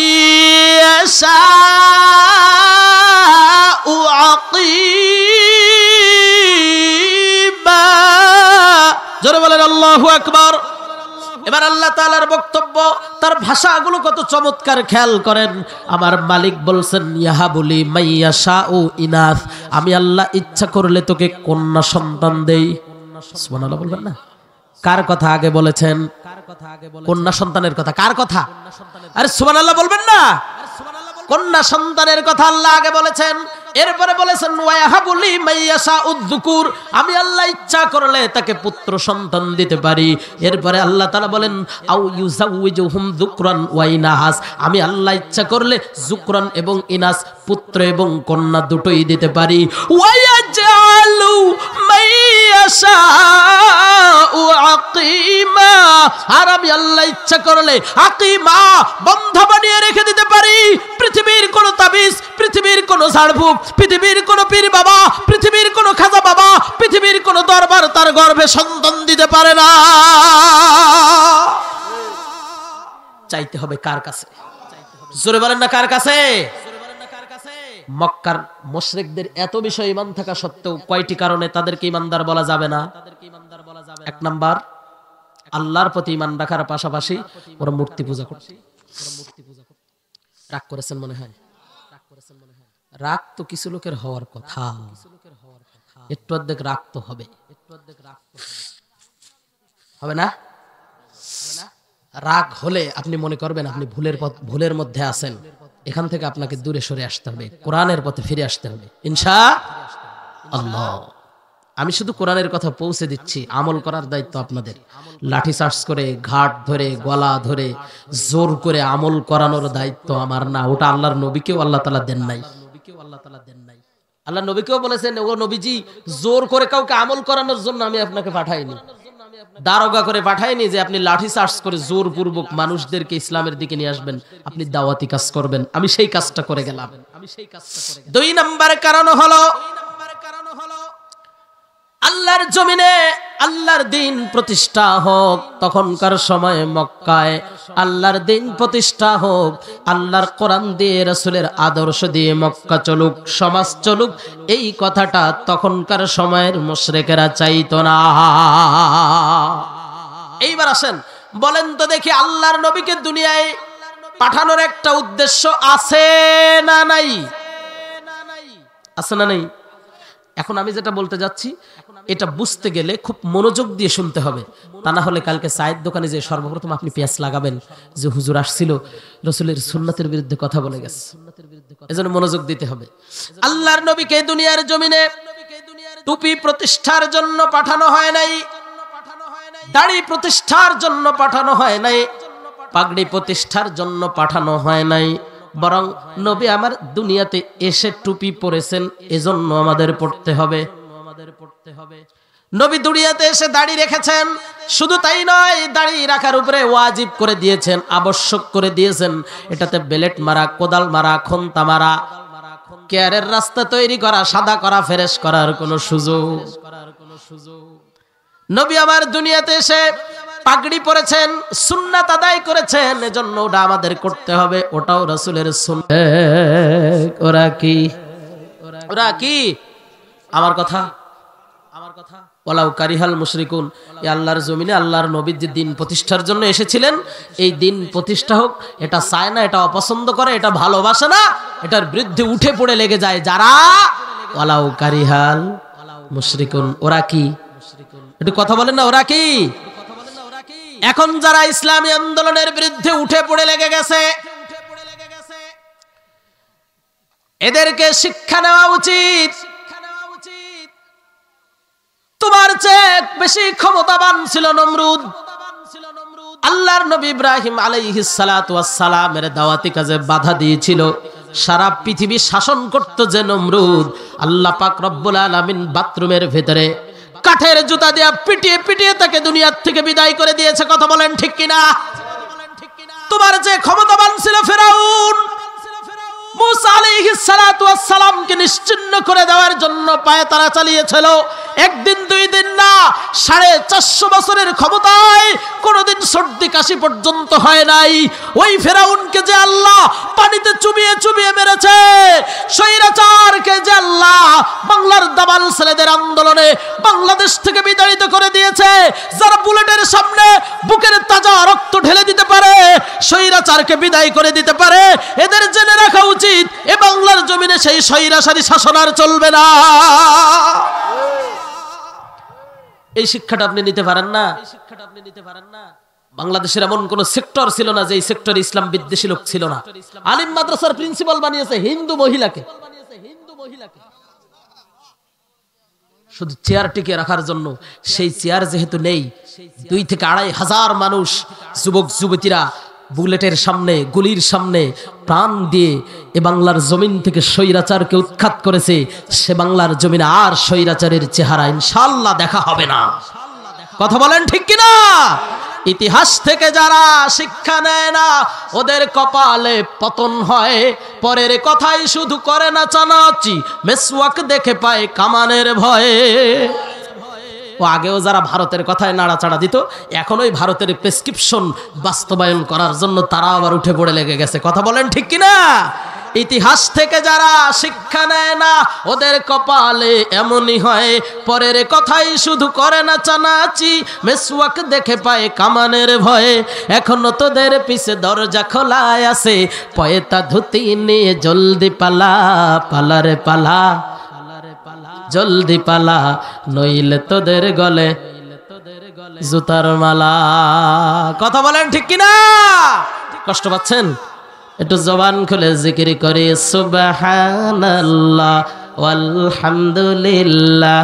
আকিবা। জোরে বলেন আল্লাহু আকবার। এবার আল্লাহ তাআলার বক্তব্য, তার ভাষাগুলো কত চমৎকার, খেয়াল করেন। আমার মালিক বলছেন ইয়াহাবুলি মাইয়াশাউ ইনাস, আমি আল্লাহ ইচ্ছা করলে তোকে কন্যা সন্তান দেই। সুবহানাল্লাহ বলবেন না? কার কথা আগে বলেছেন? কন্যা সন্তানের কথা। কার কথা? আরে সুবহানাল্লাহ বলবেন না? কন্যা সন্তানের কথা আল্লাহ আগে বলেছেন। এরপরে বলেছেন ওয়াহাবুলি মাইয়াশাউয যুকুর, আমি আল্লাহ ইচ্ছা করলে তাকে পুত্র সন্তান দিতে পারি। এরপরে আল্লাহ তাআলা বলেন আও ইউযাওয়িজুহুম যুকরান ওয়া ইনাস, আমি আল্লাহ ইচ্ছা করলে যুকরান এবং ইনাস, পুত্র এবং কন্যা দুটোই দিতে পারি। ওয়া ইয়াজআলু মাইয়াশাউ আকিমা, আর আমি আল্লাহ ইচ্ছা করলে আকিমা, বন্ধ বানিয়ে রেখে দিতে পারি। পৃথিবীর কোন তাবিজ, পৃথিবীর কোন ঝাড়ফুঁক, পৃথিবীর কোন পীর বাবা, পৃথিবীর কোন খাজা বাবা, পৃথিবীর কোন দরবার তার গর্ভে সন্তান দিতে পারে না। চাইতে হবে কার কাছে? জোরে বলেন না, কার কাছে? মক্কার মুশরিকদের এত বিষয় ঈমান থাকা সত্ত্বেও কয়টি কারণে তাদেরকে ঈমানদার বলা যাবে না? এক নাম্বার, আল্লাহর প্রতি ঈমান রাখার পাশাপাশি ওরা মূর্তি পূজা করে। রাগ করেছেন মনে হয়? রাগ তো কিছু লোকের হওয়ার কথা, একটু অর্ধেক রাগ তো হবে, হবে না? রাগ হলে আপনি মনে করবেন আপনি ভুলের মধ্যে আছেন, এখান থেকে আপনাকে দূরে সরে আসতে হবে, কোরআনের পথে ফিরে আসতে হবে ইনশাআল্লাহ। আমি শুধু কোরআনের কথা পৌঁছে দিচ্ছি, আমল করার দায়িত্ব আপনাদের। লাঠি চার্জ করে, ঘাট ধরে, গলা ধরে জোর করে আমল করানোর দায়িত্ব আমার না, ওটা আল্লাহর নবীকেও আল্লাহ তাআলা দেন নাই। আল্লাহ নবীকেও বলেছেন, ও নবীজি, জোর করে কাউকে আমল করানোর জন্য আমি আপনাকে পাঠাইনি, দারোগা করে পাঠাইনি যে আপনি লাঠি চার্জ করে জোরপূর্বক মানুষদেরকে ইসলামের দিকে নিয়ে আসবেন, আপনি দাওয়াতি কাজ করবেন। আমি সেই কাজটা করে গেলাম। 2 নম্বর কারণ হলো আল্লাহর জমিনে আল্লাহর দিন প্রতিষ্ঠা হোক। তখনকার সময়ে মক্কায় আল্লাহর দিন প্রতিষ্ঠা হোক, আল্লাহর কোরআন দিয়ে, রাসূলের আদর্শ দিয়ে মক্কা চলুক, সমাজ চলুক, এই কথাটা তখনকার সময়ের মুশরিকেরা চাইতো না। এইবার আসেন, বলেন তো দেখি, আল্লাহর নবীকে দুনিয়ায় পাঠানোর একটা উদ্দেশ্য আছে না নাই? আছে না নাই? এখন আমি যেটা বলতে যাচ্ছি এটা বুঝতে গেলে খুব মনোযোগ দিয়ে শুনতে হবে, তা না হলে কালকে চায়ের দোকানে যে সর্বপ্রথম আপনি পেঁয়াজ লাগাবেন যে হুজুর আসছিল রাসূলের সুন্নাতের বিরুদ্ধে কথা বলে গেছে। এজন্য মনোযোগ দিতে হবে। আল্লাহর নবীকে দুনিয়ার জমিনে টুপি প্রতিষ্ঠার জন্য পাঠানো হয় নাই, দাড়ি প্রতিষ্ঠার জন্য পাঠানো হয় নাই, পাগড়ি প্রতিষ্ঠার জন্য পাঠানো হয় নাই, বরং নবী আমার দুনিয়াতে এসে টুপি পরেছেন, এজন্য আমাদের পড়তে হবে। নবী দুনিয়াতে এসে দাড়ি রেখেছেন, শুধু তাই নয়, দাড়ি রাখার উপরে ওয়াজিব করে দিয়েছেন, আবশ্যক করে দিয়েছেন। এটাতে বেলেট মারা, কোদাল মারা, খন্তা মারা, কেয়ারের রাস্তা তৈরি করা, সাদা করা, ফেরেশ করার কোনো সুযোগ। নবী আমার দুনিয়াতে এসে পাগড়ি পরেছেন, সুন্নাত আদায় করেছেন, এজন্য ওটা আমাদের করতে হবে, ওটাও রাসূলের সুন্নাত। ওরা কি আমার কথা ওয়ালাউ কারিহাল মুশরিকুন, এই আল্লাহর জমিনে আল্লাহর নবী যে দিন প্রতিষ্ঠার জন্য এসেছিলেন, এই দিন প্রতিষ্ঠা হোক, এটা চায় না, এটা অপছন্দ করে, এটা ভালোবাসে না, এটার বিরুদ্ধে উঠে পড়ে লেগে যায় যারা। ওয়ালাউ কারিহাল মুশরিকুন, ওরা কি? একটু কথা বলেন না, ওরা কি? এখন যারা ইসলামী আন্দোলনের বিরুদ্ধে উঠে পড়ে লেগে গেছে, এদেরকে শিক্ষা নেওয়া উচিত। তোমার চেয়ে বেশি ক্ষমতাবান ছিল নমরুদ। আল্লাহর নবী ইব্রাহিম আলাইহিস সালাতু ওয়াস সালামের দাওয়াতি কাজে বাধা দিয়েছিল। সারা পৃথিবী শাসন করত যে নমরুদ, আল্লাহ পাক রব্বুল আলামিন বাথরুমের ভিতরে কাঠের জুতা দিয়ে পিটিয়ে পিটিয়ে তাকে দুনিয়ার থেকে বিদায় করে দিয়েছে। কথা বলেন ঠিক কিনা? তোমার যে ক্ষমতাবান ছিল ফিরাউন, মুসা আলাইহিস সালাতু ওয়াস সালামকে নিশ্চিহ্ন করে দেওয়ার জন্য পায়ে তারা চালিয়েছিল। একদিন দুই দিন না, 450 বছরের ক্ষমতায় কোনোদিন সর্দি কাশি পর্যন্ত হয় নাই। ওই ফেরাউনকে যে আল্লাহ পানিতে চুবিয়ে চুবিয়ে মেরেছে, স্বৈরাচারকে যে আল্লাহ বাংলার দামাল ছেলেদের আন্দোলনে বাংলাদেশ থেকে বিতাড়িত করে দিয়েছে, যারা বুলেটের সামনে বুকের তাজা রক্ত ঢেলে দিতে পারে, স্বৈরাচারকে বিদায় করে দিতে পারে, এদের জেনে রাখা উচিত এ বাংলার জমিনে সেই স্বৈরাচারী শাসন আর চলবে না। এই শিক্ষাটা আপনি নিতে পারেন না। বাংলাদেশের এমন কোন সেক্টর ছিল না যে সেক্টরে ইসলাম বিদ্বেষী লোক ছিল না। আলিম মাদ্রাসার প্রিন্সিপাল বানিয়েছে হিন্দু মহিলাকে, শুধু চেয়ার টিকে রাখার জন্য। সেই চেয়ার যেহেতু নেই, 2 থেকে 2.5 হাজার মানুষ, যুবক যুবতীরা বুলেটের সামনে, গুলির সামনে প্রাণ দিয়ে এ বাংলার জমিন থেকে স্বৈরাচারকে উৎখাত করেছে। সে বাংলার জমিনে আর স্বৈরাচারের চেহারা ইনশাআল্লাহ দেখা হবে না। কথা বলেন ঠিক কিনা? ইতিহাস থেকে যারা শিক্ষা নেয় না, ওদের কপালে পতন হয়। পরের কথাই শুধু করে না চানাচি, মেসওয়াক দেখে পায় কামানের ভয়ে। ও আগেও যারা ভারতের কথায় নাড়াচাড়া দিত, এখন ওই ভারতের প্রেসক্রিপশন বাস্তবায়ন করার জন্য তারা আবার উঠে পড়ে লেগে গেছে। কথা বলেন ঠিক কিনা? ইতিহাস থেকে যারা শিক্ষা নেয় না, ওদের কপালে এমনই হয়। পরের কথাই শুধু করে না চানাচি, মেসওয়াক দেখে পায় কামানের ভয়ে। এখনো তোদের পিছে দরজা খোলায় আছে, পয়তা ধুতি নিয়ে জলদি পালা, পালারে পালা, জলদি পালা, নইলে তোদের গলে জুতার মালা। কথা বলেন ঠিক কিনা? কষ্ট পাচ্ছেন? একটু জবান খুলে জিকির করি সুবহানাল্লাহ ওয়ালহামদুলিল্লাহ।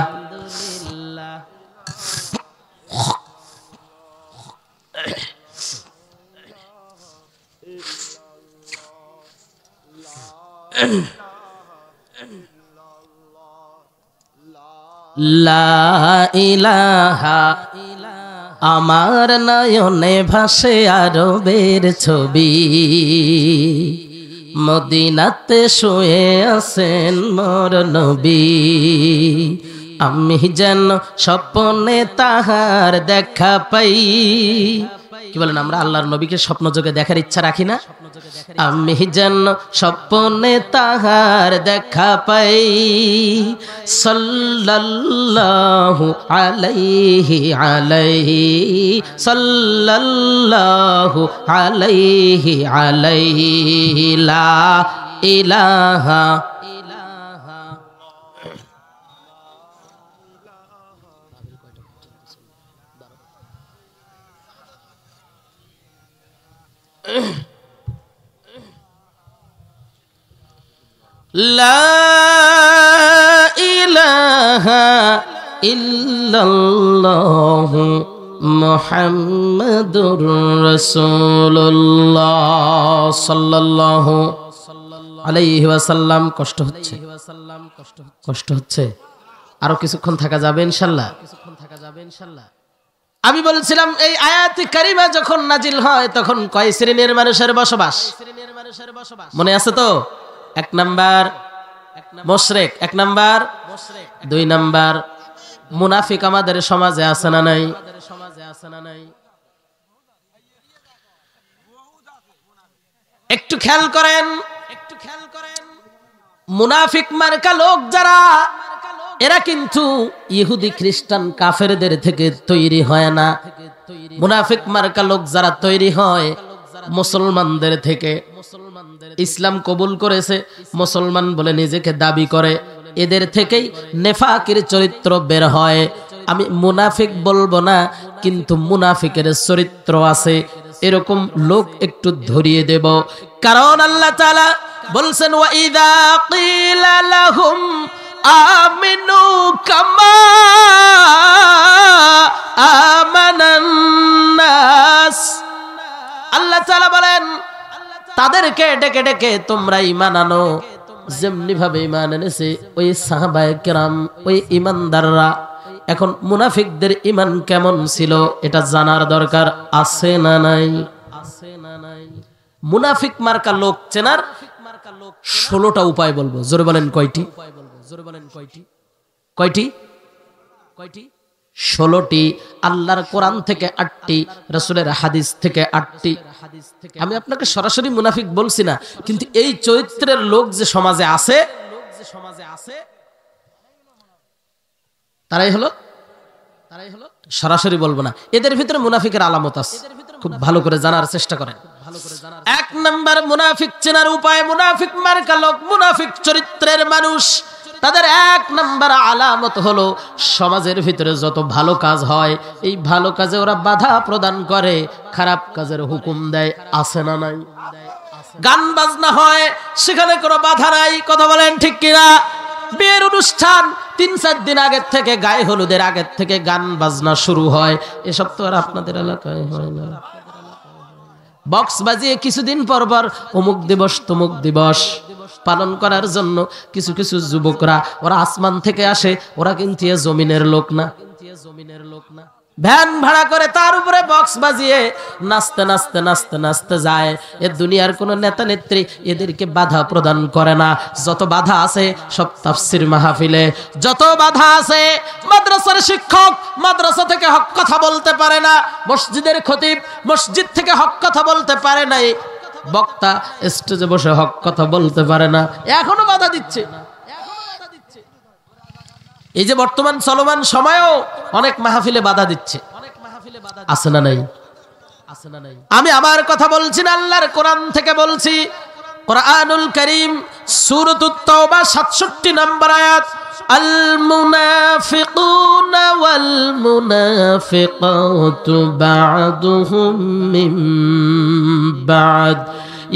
লা ইলাহা, আমার নয়নে ভাসে আরবের ছবি, মদিনাতে শুয়ে আছেন মোর নবী। আমি যেন স্বপ্নে তাহার দেখা পাই। কি বলেন, আমরা আল্লাহর নবীকে স্বপ্ন যোগে দেখার ইচ্ছা রাখি না? আমি যেন স্বপ্নে তাহার দেখা পাই। সাল্লাল্লাহু আলাইহি আলাইহি, সাল্লাল্লাহু আলাইহি আলাইহি, লা ইলাহা লা ইলাহা ইল্লাল্লাহু মুহাম্মাদুর রাসূলুল্লাহ সাল্লাল্লাহু আলাইহি ওয়াসাল্লাম। কষ্ট হচ্ছে? কষ্ট হচ্ছে? আরো কিছুক্ষণ থাকা যাবে ইনশাআল্লাহ। আমি বলছিলাম এই আয়াতে কারিমা যখন নাজিল হয় তখন কয় শ্রেণীর মানুষের বসবাস মনে আছে তো? 1 নাম্বার মুশরিক, 1 নাম্বার, 2 নাম্বার মুনাফিক। আমাদের সমাজে আছে না নাই? একটু খেয়াল করেন, মুনাফিক মার্কা লোক যারা এরা কিন্তু ইহুদি খ্রিস্টান কাফেরদের থেকে তৈরি হয় না। মুনাফিক মার্কা লোক যারা তৈরি হয় মুসলমানদের থেকে, ইসলাম কবুল করেছে মুসলমান বলে নিজেকে দাবি করে, এদের থেকেই নেফাকের চরিত্র বের হয়। আমি মুনাফিক বলবো না, কিন্তু মুনাফিকের চরিত্র আছে, এরকম লোক একটু ধরিয়ে দেব। কারণ আল্লাহ তাআলা বলছেন ওয়াইদা কিলা লাহুম আমিনু কামা আমানান নাস, আল্লাহ তাআলা বলেন তাদেরকে ডেকে ডেকে তোমরা ঈমান আনো যেমনি ভাবে ঈমান এনেছে ওই সাহাবায়ে কেরাম, ওই ঈমানদাররা। এখন মুনাফিকদের ঈমান কেমন ছিল এটা জানার দরকার আছে না নাই? মুনাফিক মার্কা লোক চেনার 16টা উপায় বলবো। জোরে বলেন কয়টি? কয়টি? 16টি। আল্লাহর কোরআন থেকে 8টি, রাসূলের হাদিস থেকে 8টি। আমি আপনাকে সরাসরি মুনাফিক বলছি না, কিন্তু এই চরিত্রের লোক যে সমাজে আছে তারাই হলো, সরাসরি বলবো না, এদের ভিতরে মুনাফিকের আলামত আছে, খুব ভালো করে জানার চেষ্টা করেন। 1 নাম্বার মুনাফিক চেনার উপায়, মুনাফিক মার্কা লোক, মুনাফিক চরিত্রের মানুষ, তাদের 1 নাম্বার আলামত হলো সমাজের ভিতরে যত ভালো কাজ হয় এই ভালো কাজে ওরা বাধা প্রদান করে, খারাপ কাজের হুকুম দেয়, আছে না নাই? গান বাজনা হয় সেখানে কোনো বাধা নাই, কথা বলেন ঠিক কিনা? বিয়ের অনুষ্ঠান 3-4 দিন আগের থেকে, গায়ে হলুদের আগের থেকে গান বাজনা শুরু হয়, এসব তো আর আপনাদের এলাকায় হয় না। বক্স বাজিয়ে কিছুদিন পর পর অমুক দিবস তমুক দিবস পালন করার জন্য কিছু কিছু যুবকরা ওরা আসমান থেকে আসে, ওরা কিন্তু জমিনের লোক না, ভ্যান ভাড়া করে তার উপরে বক্স বাজিয়ে নাচতে নাচতে নাচতে নাচতে যায়। এ দুনিয়ার কোন নেতা নেত্রী এদেরকে বাধা প্রদান করে না। যত বাধা আছে সব তাফসীর মাহফিলে, যত বাধা আছে মাদ্রাসার শিক্ষক মাদ্রাসা থেকে হক কথা বলতে পারে না, মসজিদের খতিব মসজিদ থেকে হক কথা বলতে পারে নাই, বক্তা স্টেজে বসে হক কথা বলতে পারে না, এখনো বাধা দিচ্ছে। এই যে বর্তমান চলমান সময়েও অনেক মাহফিলে বাধা দিচ্ছে, আছে না নাই? আমি আমার কথা বলছি না, আল্লাহর কোরআন থেকে বলছি। কোরআনুল কারীম সূরাতুত তাওবা 67 নম্বর আয়াত, আল মুনাফিকুনা ওয়াল মুনাফিকাতু বা'দুহুম মিন বা'দ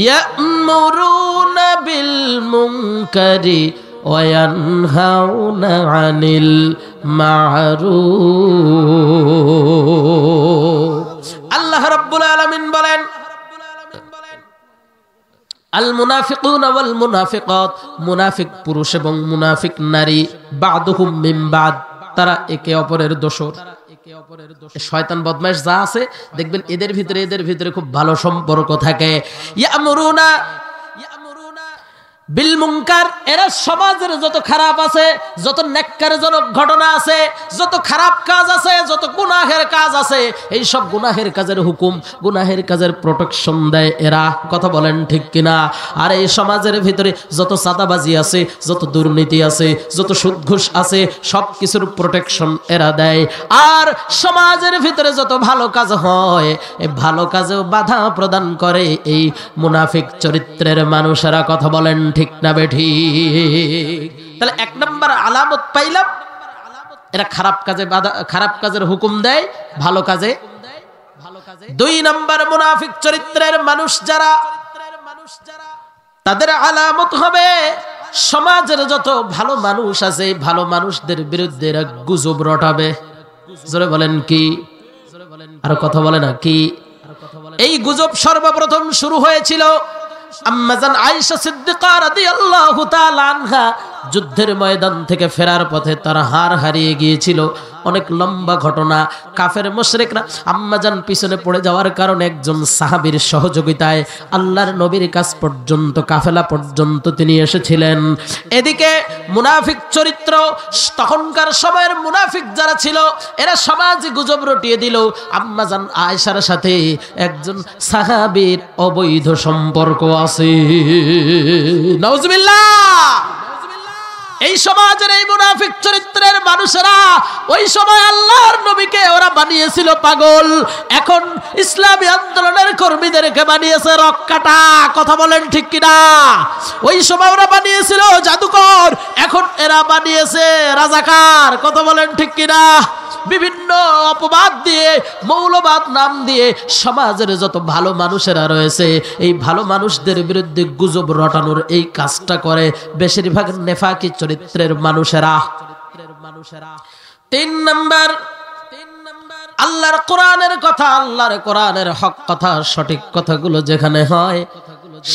ইয়া'মুরুনা বিল মুনকারি وَيَنْهَوْنَ عَنِ الْمَعْرُوفِ। আল্লাহ রাব্বুল আলামিন বলেন আল মুনাফিকুনা ওয়াল মুনাফিকাত, মুনাফিক পুরুষ এবং মুনাফিক নারী, বা'দুহুম মিন বা'দ, তারা একে অপরের দোসর। শয়তান বদমাশ যা আছে দেখবেন এদের ভিতরে খুব ভালো সম্পর্ক থাকে। ইয়ামুরুনা বিল মুনকার, এরা সমাজের যত খারাপ আছে, যত নেক্কারজনক ঘটনা আছে, যত খারাপ কাজ আছে, যত গুনাহের কাজ আছে, এই সব গুনাহের কাজের হুকুম, গুনাহের কাজের প্রোটেকশন দেয় এরা, কথা বলেন ঠিক কিনা? আর এই সমাজের ভিতরে যত চাঁদাবাজি আছে, যত দুর্নীতি আছে, যত সুদ ঘুষ আছে, সব কিছুর প্রোটেকশন এরা দেয়। আর সমাজের ভিতরে যত ভালো কাজ হয় এই ভালো কাজেও বাধা প্রদান করে এই মুনাফিক চরিত্রের মানুষেরা, কথা বলেন ঠিক না বেঠিক? তাহলে 1 নাম্বার আলামত পাইলাম, এরা খারাপ কাজে বাধা, খারাপ কাজের হুকুম দেয়, ভালো কাজে। 2 নাম্বার মুনাফিক চরিত্রের মানুষ যারা, তাদের আলামত হবে সমাজের যত ভালো মানুষ আছে ভালো মানুষদের বিরুদ্ধে এরা গুজব রটাবে। জোরে বলেন কি? আর কথা বলে না কি? এই গুজব সর্বপ্রথম শুরু হয়েছিল আম্মাজান আয়েশা সিদ্দিকা রাদিয়াল্লাহু তাআলা আনহা যুদ্ধের ময়দান থেকে ফেরার পথে তার হাড় হারিয়ে গিয়েছিল। অনেক লম্বা ঘটনা। কাফের মুশরিকরা আম্মাজান পিছনে পড়ে যাওয়ার কারণে একজন সাহাবীর সহযোগিতায় আল্লাহর নবীর কাছ পর্যন্ত, কাফেলা পর্যন্ত তিনি এসেছিলেন। এদিকে মুনাফিক চরিত্র, তখনকার সময়ের মুনাফিক যারা ছিল এরা সমাজে গুজব রটিয়ে দিল আম্মাজান আয়েশার সাথে একজন সাহাবীর অবৈধ সম্পর্ক আছে। নাউজুবিল্লাহ। এই সমাজের এই মুনাফিক চরিত্রের মানুষেরা ওই সময় আল্লাহর নবীকে ওরা বানিয়েছিল পাগল, এখন ইসলামী আন্দোলনের কর্মীদেরকে বানিয়েছে রক্কাটা। কথা বলেন ঠিক কিনা? ওই সময় ওরা বানিয়েছিল জাদুকর, এখন এরা বানিয়েছে রাজাকার। কথা বলেন ঠিক কিনা? বিভিন্ন অপবাদ দিয়ে, মৌলবাদ নাম দিয়ে সমাজের যত ভালো মানুষেরা রয়েছে এই ভালো মানুষদের বিরুদ্ধে গুজব রটানোর এই কাজটা করে বেশিরভাগ নেফাকি চরিত্রের মানুষেরা। 3 নাম্বার, আল্লাহর কোরআনের কথা, আল্লাহর কোরআনের হক কথা, সঠিক কথাগুলো যেখানে হয়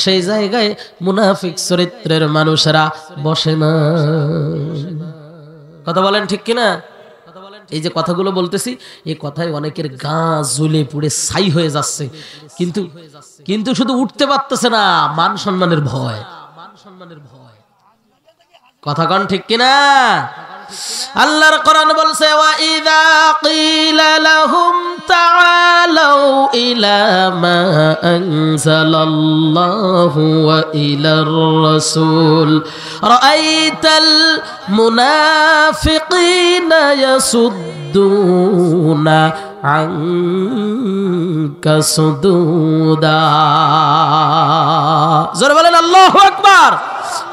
সেই জায়গায় মুনাফিক চরিত্রের মানুষেরা বসে না। কথা বলেন ঠিক কিনা? এই যে কথাগুলো বলতেছি এই কথায় অনেকের গা জ্বলে পুড়ে ছাই হয়ে যাচ্ছে, কিন্তু শুধু উঠতে পারতেছে না, মান সম্মানের ভয়। কথা কন ঠিক কিনা? আল্লাহর কোরআন বলছে ওয়া ইযা ক্বিলা লাহুম তাআলাউ ইলা মা আনজালাল্লাহু ওয়া ইলার রাসূল রাআইতাল মুনাফিকিনা ইয়াসুদ্দুনা আনকা সুদুদা। জোরে বলেন আল্লাহু আকবার।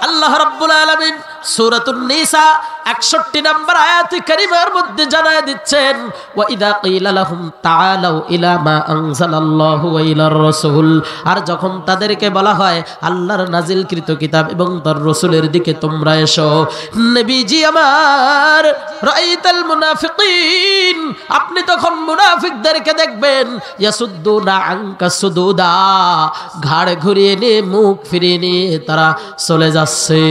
আল্লাহ রাব্বুল আলামিন সূরাতুন নিসা 61 নম্বর আয়াতে কারিমার মধ্যে জানায় দিচ্ছেন ওয়া ইযা ক্বিলা লাহুম তাআলাউ ইলা মা আনজালাল্লাহু ওয়া ইলার রাসূল, আর যখন তাদেরকে বলা হয় আল্লাহর নাজিলকৃত কিতাব এবং তার রাসূলের দিকে তোমরা এসো, নবীজি আমার রাআইতাল মুনাফিকিন, আপনি তখন মুনাফিকদেরকে দেখবেন ইয়াসুদ্দুনা আনকা সুদুদা, ঘাড় ঘুরিয়ে নিয়ে মুখ ফিরিয়ে নিয়ে তারা চলে যাচ্ছে।